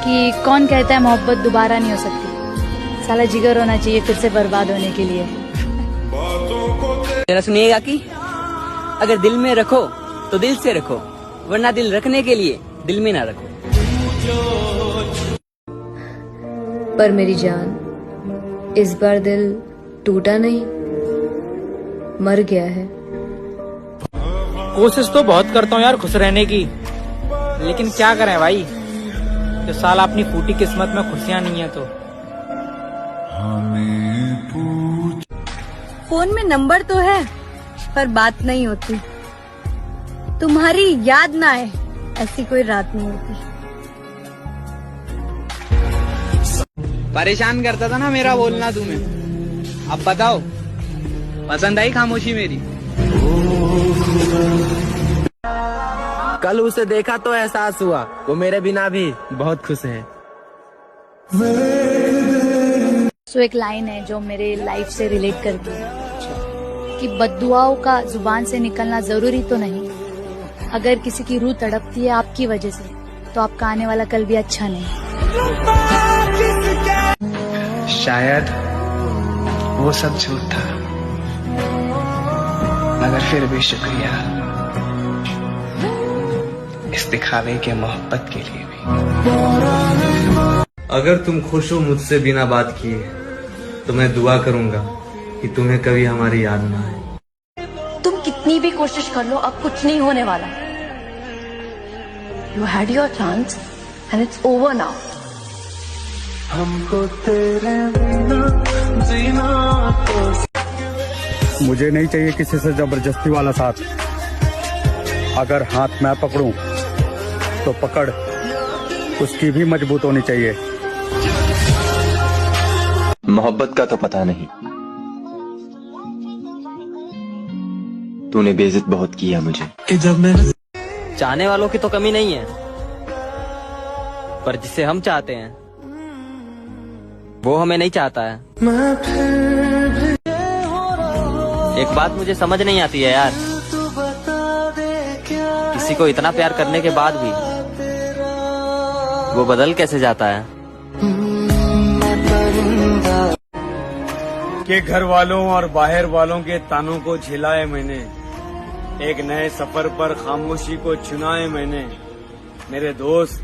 कि कौन कहता है मोहब्बत दोबारा नहीं हो सकती। साला जिगर होना चाहिए फिर से बर्बाद होने के लिए। जरा सुनिएगा कि अगर दिल में रखो तो दिल से रखो, वरना दिल रखने के लिए दिल में ना रखो। पर मेरी जान, इस बार दिल टूटा नहीं, मर गया है। कोशिश तो बहुत करता हूँ यार खुश रहने की, लेकिन क्या करें भाई, जो साला अपनी फूटी किस्मत में खुशियाँ नहीं है तो। फोन में नंबर तो है पर बात नहीं होती। तुम्हारी याद ना आए ऐसी कोई रात नहीं होती। परेशान करता था ना मेरा बोलना तुम्हें, अब बताओ पसंद आई खामोशी मेरी? कल उसे देखा तो एहसास हुआ वो मेरे बिना भी बहुत खुश है। सो एक लाइन है जो मेरे लाइफ से रिलेट करती है कि बद्दुआओं का जुबान से निकलना जरूरी तो नहीं। अगर किसी की रूह तड़पती है आपकी वजह से, तो आपका आने वाला कल भी अच्छा नहीं। शायद वो सब झूठ था, मगर फिर भी शुक्रिया इस दिखावे के मोहब्बत के लिए भी। अगर तुम खुश हो मुझसे बिना बात किए, तो मैं दुआ करूंगा कि तुम्हें कभी हमारी याद ना आए। तुम कितनी भी कोशिश कर लो, अब कुछ नहीं होने वाला। You had your chance and it's over now. मुझे नहीं चाहिए किसी से जबरदस्ती वाला साथ। अगर हाथ मैं पकड़ूं तो पकड़ उसकी भी मजबूत होनी चाहिए। मोहब्बत का तो पता नहीं, तूने बेइज्जत बहुत किया मुझे। चाहने वालों की तो कमी नहीं है, पर जिसे हम चाहते हैं वो हमें नहीं चाहता है। एक बात मुझे समझ नहीं आती है यार, किसी को इतना प्यार करने के बाद भी वो बदल कैसे जाता है। के घर वालों और बाहर वालों के तानों को झेला है मैंने, एक नए सफर पर खामोशी को चुना है मैंने। मेरे दोस्त,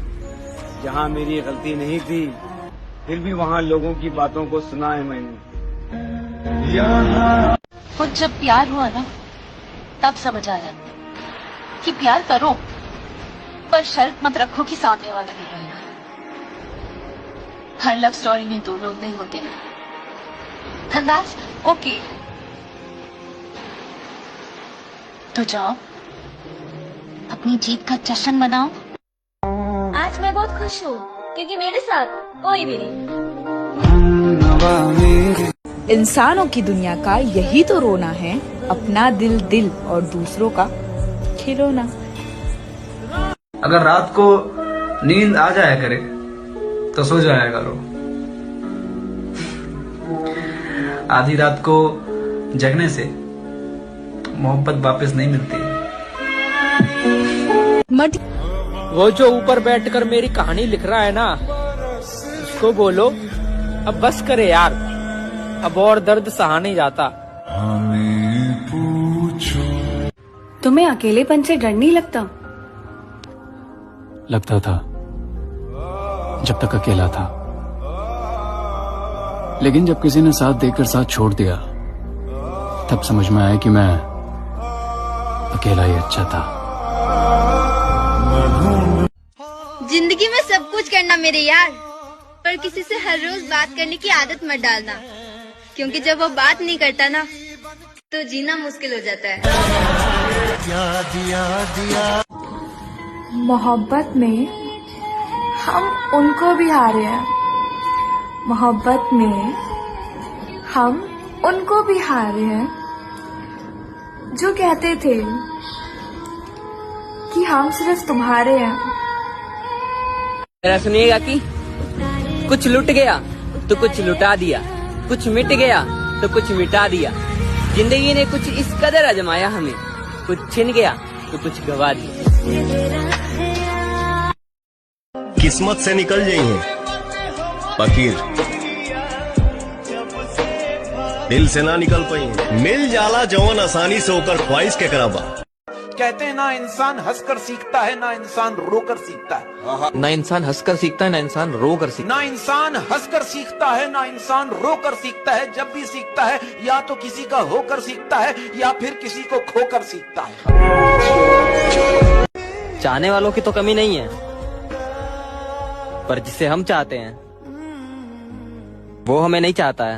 जहाँ मेरी गलती नहीं थी, फिर भी वहाँ लोगों की बातों को सुना है मैंने। खुद जब प्यार हुआ ना, तब समझ आया कि प्यार करो, पर शर्त मत रखो कि सामने वाला नहीं रहेगा। हर लव स्टोरी में दो लोग नहीं होते ना, and that's okay। तो जाओ अपनी जीत का जश्न मनाओ। आज मैं बहुत खुश हूँ क्योंकि मेरे साथ कोई भी नहीं। इंसानों की दुनिया का यही तो रोना है, अपना दिल दिल और दूसरों का खिलौना। अगर रात को नींद आ जाया करे तो सो जाया करो, आधी रात को जगने से मोहब्बत वापस नहीं मिलती। वो जो ऊपर बैठकर मेरी कहानी लिख रहा है ना, उसको बोलो अब बस करे यार, अब और दर्द सहा नहीं जाता। तुम्हें अकेलेपन से डर नहीं लगता? लगता था जब तक अकेला था, लेकिन जब किसी ने साथ देकर साथ छोड़ दिया, तब समझ में आया कि मैं अकेला ही अच्छा था। जिंदगी में सब कुछ करना मेरे यार, पर किसी से हर रोज बात करने की आदत मत डालना, क्योंकि जब वो बात नहीं करता ना, तो जीना मुश्किल हो जाता है। मोहब्बत में हम उनको भी हारे हैं, मोहब्बत में हम उनको भी हारे हैं जो कहते थे कि हम सिर्फ तुम्हारे हैं। जरा सुनिएगा कि कुछ लुट गया तो कुछ लुटा दिया, कुछ मिट गया तो कुछ मिटा दिया। जिंदगी ने कुछ इस कदर आजमाया हमें, कुछ छिन गया तो कुछ गवा दिया। किस्मत से निकल जाइए फकीर, दिल से ना निकल पाई। मिल जाला जवन आसानी से होकर ख्वाहिश के कराबा। कहते हैं ना इंसान हंसकर सीखता है ना इंसान रोकर सीखता है। ना इंसान हंसकर सीखता है ना इंसान रोकर सीखता ना इंसान हंसकर सीखता है ना इंसान रोकर सीखता है। जब भी सीखता है या तो किसी का होकर सीखता है या फिर किसी को खोकर सीखता है। चाहने वालों की तो कमी नहीं है, पर जिसे हम चाहते हैं वो हमें नहीं चाहता है।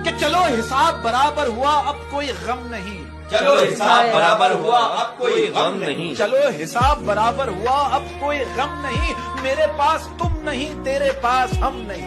कि चलो हिसाब बराबर हुआ अब कोई गम नहीं। चलो हिसाब बराबर हुआ अब कोई गम नहीं। चलो हिसाब बराबर हुआ अब कोई गम नहीं। मेरे पास तुम नहीं, तेरे पास हम नहीं।